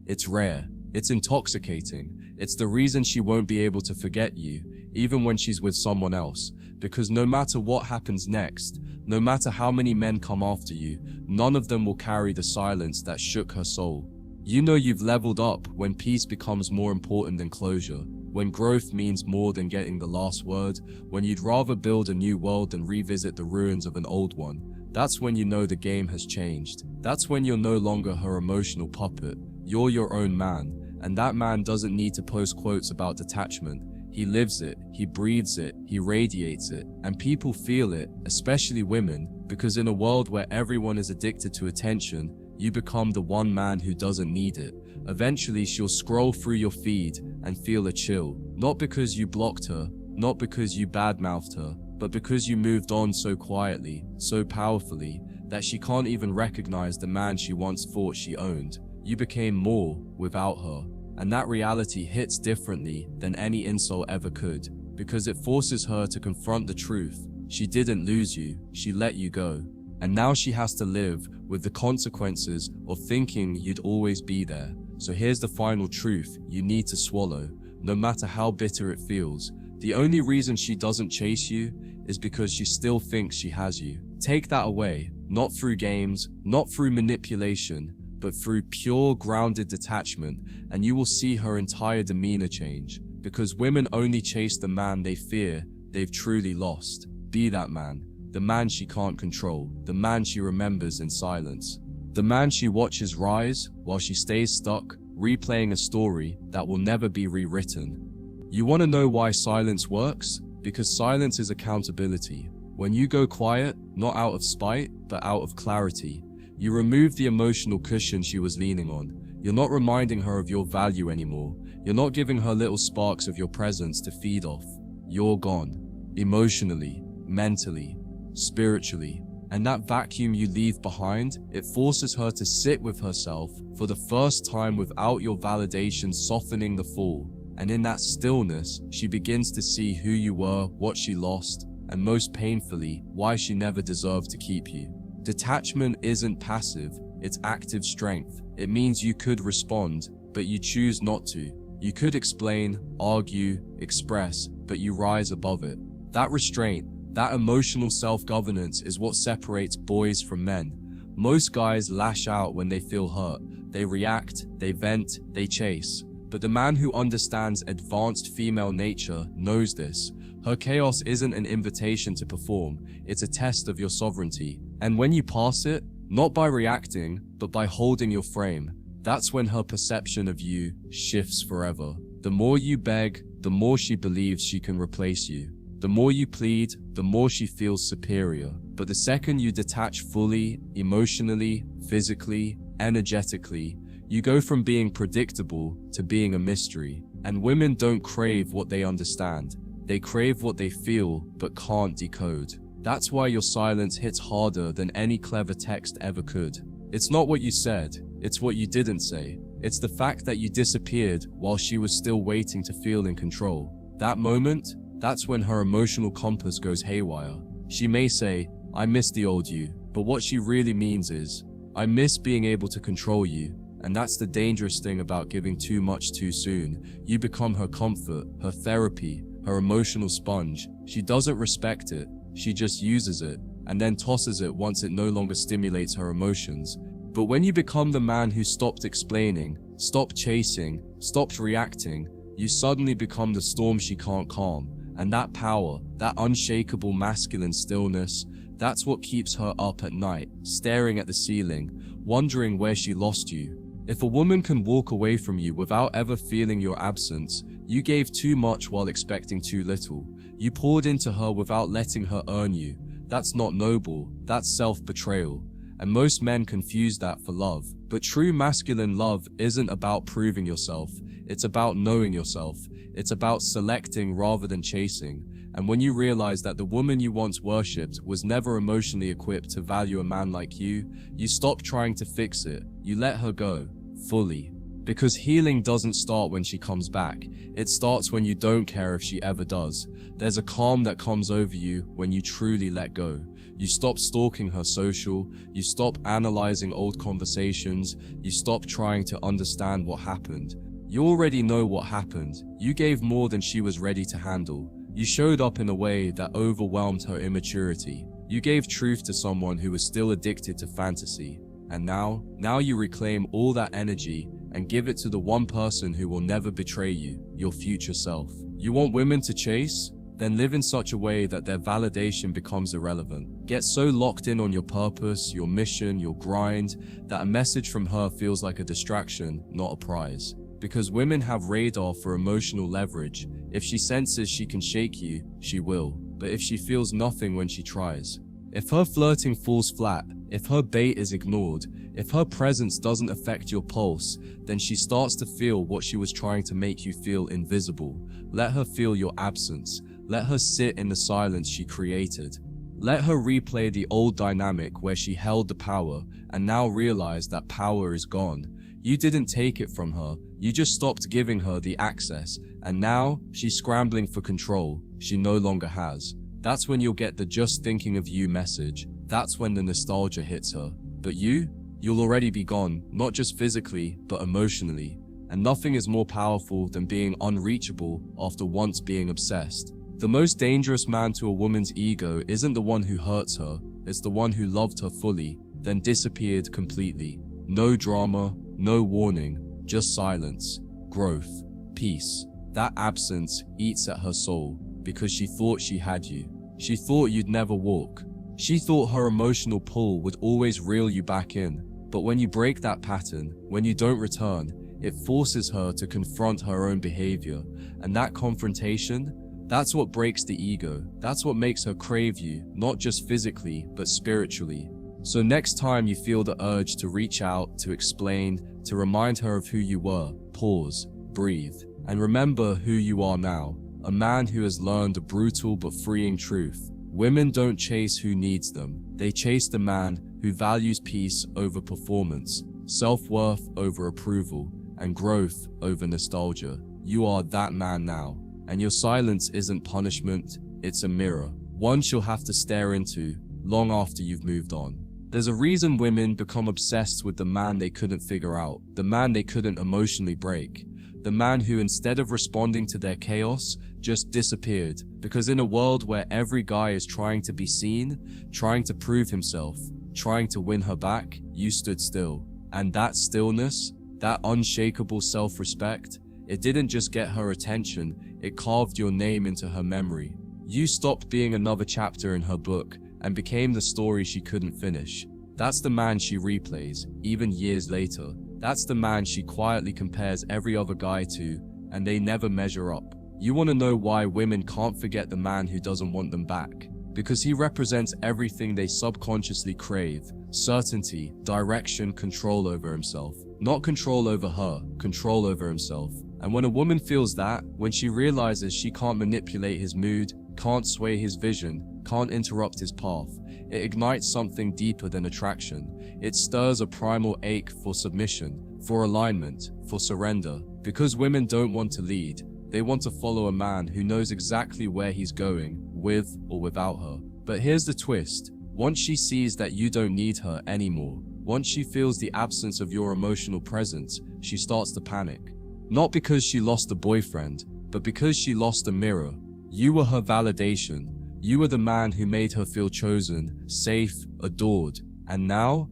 it's rare, it's intoxicating. It's the reason she won't be able to forget you, even when she's with someone else. Because no matter what happens next, no matter how many men come after you, none of them will carry the silence that shook her soul. You know you've leveled up when peace becomes more important than closure, when growth means more than getting the last word, when you'd rather build a new world than revisit the ruins of an old one. That's when you know the game has changed. That's when you're no longer her emotional puppet. You're your own man, and that man doesn't need to post quotes about detachment. He lives it, he breathes it, he radiates it, and people feel it, especially women, because in a world where everyone is addicted to attention, you become the one man who doesn't need it. Eventually, she'll scroll through your feed and feel a chill. Not because you blocked her, not because you badmouthed her, but because you moved on so quietly, so powerfully, that she can't even recognize the man she once thought she owned. You became more without her. And that reality hits differently than any insult ever could, because it forces her to confront the truth. She didn't lose you, she let you go. And now she has to live with the consequences of thinking you'd always be there. So here's the final truth you need to swallow, no matter how bitter it feels. The only reason she doesn't chase you is because she still thinks she has you. Take that away, not through games, not through manipulation, but through pure, grounded detachment, and you will see her entire demeanor change. Because women only chase the man they fear they've truly lost. Be that man. The man she can't control. The man she remembers in silence. The man she watches rise while she stays stuck, replaying a story that will never be rewritten. You want to know why silence works? Because silence is accountability. When you go quiet, not out of spite, but out of clarity, you remove the emotional cushion she was leaning on. You're not reminding her of your value anymore. You're not giving her little sparks of your presence to feed off. You're gone. Emotionally, mentally, spiritually. And that vacuum you leave behind, it forces her to sit with herself for the first time without your validation softening the fall. And in that stillness, she begins to see who you were, what she lost, and most painfully, why she never deserved to keep you. Detachment isn't passive, it's active strength. It means you could respond, but you choose not to. You could explain, argue, express, but you rise above it. That restraint, that emotional self-governance is what separates boys from men. Most guys lash out when they feel hurt. They react, they vent, they chase. But the man who understands advanced female nature knows this. Her chaos isn't an invitation to perform, it's a test of your sovereignty. And when you pass it, not by reacting, but by holding your frame, that's when her perception of you shifts forever. The more you beg, the more she believes she can replace you. The more you plead, the more she feels superior. But the second you detach fully, emotionally, physically, energetically, you go from being predictable to being a mystery. And women don't crave what they understand. They crave what they feel, but can't decode. That's why your silence hits harder than any clever text ever could. It's not what you said, It's what you didn't say. It's the fact that you disappeared while she was still waiting to feel in control. That moment, that's when her emotional compass goes haywire. She may say, "I miss the old you," but what she really means is, "I miss being able to control you." And that's the dangerous thing about giving too much too soon. You become her comfort, her therapy, her emotional sponge. She doesn't respect it, she just uses it, and then tosses it once it no longer stimulates her emotions. But when you become the man who stopped explaining, stopped chasing, stopped reacting, you suddenly become the storm she can't calm. And that power, that unshakable masculine stillness, that's what keeps her up at night, staring at the ceiling, wondering where she lost you. If a woman can walk away from you without ever feeling your absence, you gave too much while expecting too little. You poured into her without letting her earn you. That's not noble, that's self-betrayal. And most men confuse that for love. But true masculine love isn't about proving yourself. It's about knowing yourself. It's about selecting rather than chasing. And when you realize that the woman you once worshipped was never emotionally equipped to value a man like you stop trying to fix it. You let her go, fully. Because healing doesn't start when she comes back. It starts when you don't care if she ever does. There's a calm that comes over you when you truly let go. You stop stalking her social, you stop analyzing old conversations, you stop trying to understand what happened. You already know what happened. You gave more than she was ready to handle. You showed up in a way that overwhelmed her immaturity. You gave truth to someone who was still addicted to fantasy. And now you reclaim all that energy and give it to the one person who will never betray you, your future self. You want women to chase? Then live in such a way that their validation becomes irrelevant. Get so locked in on your purpose, your mission, your grind, that a message from her feels like a distraction, not a prize. Because women have radar for emotional leverage. If she senses she can shake you, she will. But if she feels nothing when she tries, if her flirting falls flat, if her bait is ignored, if her presence doesn't affect your pulse, then she starts to feel what she was trying to make you feel: invisible. Let her feel your absence. Let her sit in the silence she created. Let her replay the old dynamic where she held the power and now realize that power is gone. You didn't take it from her, you just stopped giving her the access, and now she's scrambling for control she no longer has. That's when you'll get the "just thinking of you" message. That's when the nostalgia hits her. But you'll already be gone, not just physically, but emotionally. And nothing is more powerful than being unreachable after once being obsessed. The most dangerous man to a woman's ego isn't the one who hurts her, it's the one who loved her fully, then disappeared completely. No drama, no warning, just silence, growth, peace. That absence eats at her soul, because she thought she had you. She thought you'd never walk. She thought her emotional pull would always reel you back in. But when you break that pattern, when you don't return, it forces her to confront her own behavior. And that confrontation, that's what breaks the ego. That's what makes her crave you, not just physically, but spiritually. So next time you feel the urge to reach out, to explain, to remind her of who you were, pause, breathe, and remember who you are now. A man who has learned a brutal but freeing truth. Women don't chase who needs them. They chase the man who values peace over performance, self-worth over approval, and growth over nostalgia. You are that man now. And your silence isn't punishment, it's a mirror. One she'll have to stare into long after you've moved on. There's a reason women become obsessed with the man they couldn't figure out, the man they couldn't emotionally break, the man who, instead of responding to their chaos, just disappeared. Because in a world where every guy is trying to be seen, trying to prove himself, trying to win her back, you stood still. And that stillness, that unshakable self-respect, it didn't just get her attention, it carved your name into her memory. You stopped being another chapter in her book and became the story she couldn't finish. That's the man she replays, even years later. That's the man she quietly compares every other guy to, and they never measure up. You want to know why women can't forget the man who doesn't want them back? Because he represents everything they subconsciously crave: certainty, direction, control over himself. Not control over her, control over himself. And when a woman feels that, when she realizes she can't manipulate his mood, can't sway his vision, can't interrupt his path, It ignites something deeper than attraction. It stirs a primal ache for submission, for alignment, for surrender. Because women don't want to lead, they want to follow a man who knows exactly where he's going, with or without her. But here's the twist. Once she sees that you don't need her anymore, once she feels the absence of your emotional presence, she starts to panic. Not because she lost a boyfriend, but because she lost a mirror. You were her validation. You were the man who made her feel chosen, safe, adored. And now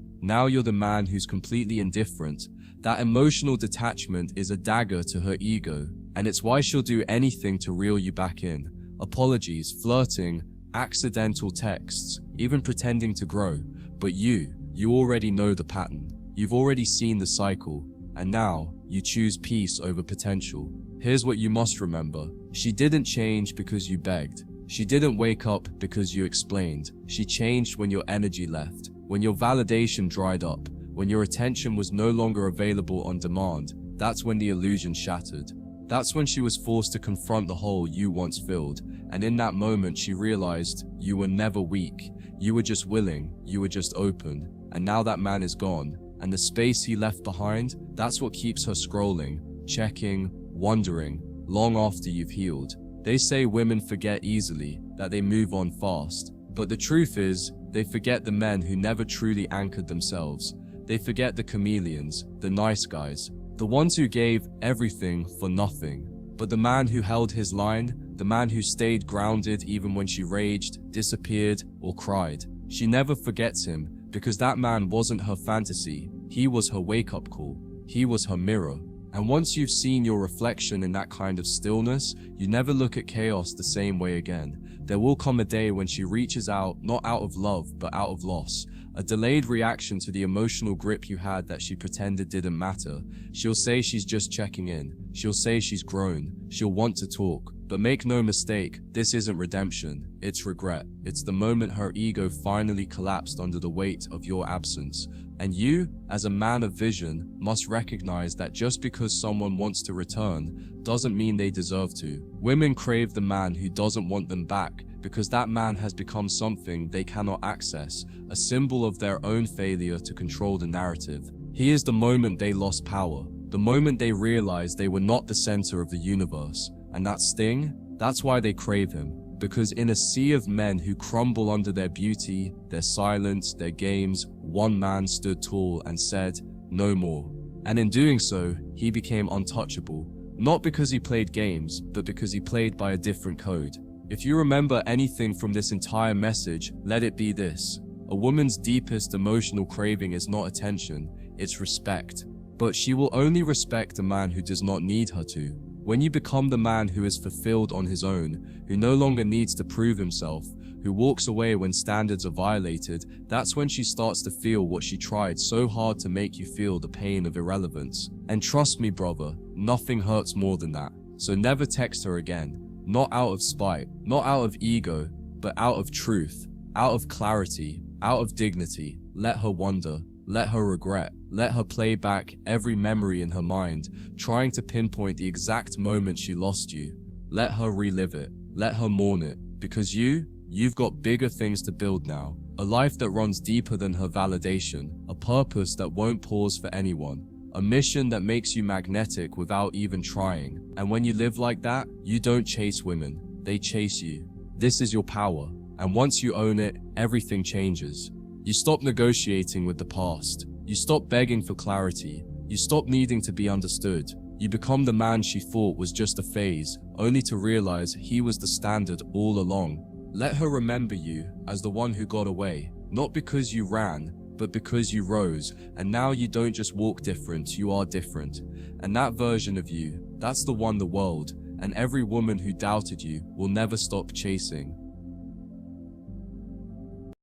you're the man who's completely indifferent. That emotional detachment is a dagger to her ego, and it's why she'll do anything to reel you back in. Apologies, flirting, accidental texts, even pretending to grow. But you already know the pattern. You've already seen the cycle, and now you choose peace over potential. Here's what you must remember. She didn't change because you begged. She didn't wake up because you explained. She changed when your energy left, when your validation dried up, when your attention was no longer available on demand. That's when the illusion shattered. That's when she was forced to confront the hole you once filled. And in that moment, she realized you were never weak. You were just willing. You were just open. And now that man is gone, and the space he left behind, that's what keeps her scrolling, checking, wondering, long after you've healed. They say women forget easily, that they move on fast. But the truth is, they forget the men who never truly anchored themselves. They forget the chameleons, the nice guys, the ones who gave everything for nothing. But the man who held his line, the man who stayed grounded even when she raged, disappeared, or cried, she never forgets him, because that man wasn't her fantasy. He was her wake-up call. He was her mirror. And once you've seen your reflection in that kind of stillness, you never look at chaos the same way again. There will come a day when she reaches out, not out of love, but out of loss. A delayed reaction to the emotional grip you had that she pretended didn't matter. She'll say she's just checking in. She'll say she's grown. She'll want to talk. But make no mistake, this isn't redemption. It's regret. It's the moment her ego finally collapsed under the weight of your absence. And you, as a man of vision, must recognize that just because someone wants to return doesn't mean they deserve to. Women crave the man who doesn't want them back because that man has become something they cannot access, a symbol of their own failure to control the narrative. He is the moment they lost power, the moment they realized they were not the center of the universe. And that sting, that's why they crave him. Because in a sea of men who crumble under their beauty, their silence, their games, one man stood tall and said, "No more." And in doing so, he became untouchable. Not because he played games, but because he played by a different code. If you remember anything from this entire message, let it be this. A woman's deepest emotional craving is not attention, it's respect. But she will only respect a man who does not need her to. When you become the man who is fulfilled on his own, who no longer needs to prove himself, who walks away when standards are violated, that's when she starts to feel what she tried so hard to make you feel, the pain of irrelevance. And trust me, brother, nothing hurts more than that. So never text her again. Not out of spite, not out of ego, but out of truth, out of clarity, out of dignity. Let her wonder. Let her regret. Let her play back every memory in her mind, trying to pinpoint the exact moment she lost you. Let her relive it. Let her mourn it. Because you've got bigger things to build now. A life that runs deeper than her validation. A purpose that won't pause for anyone. A mission that makes you magnetic without even trying. And when you live like that, you don't chase women. They chase you. This is your power. And once you own it, everything changes. You stop negotiating with the past. You stop begging for clarity. You stop needing to be understood. You become the man she thought was just a phase, only to realize he was the standard all along. Let her remember you as the one who got away, not because you ran, but because you rose. And now you don't just walk different, you are different. And that version of you, that's the one the world, and every woman who doubted you, will never stop chasing.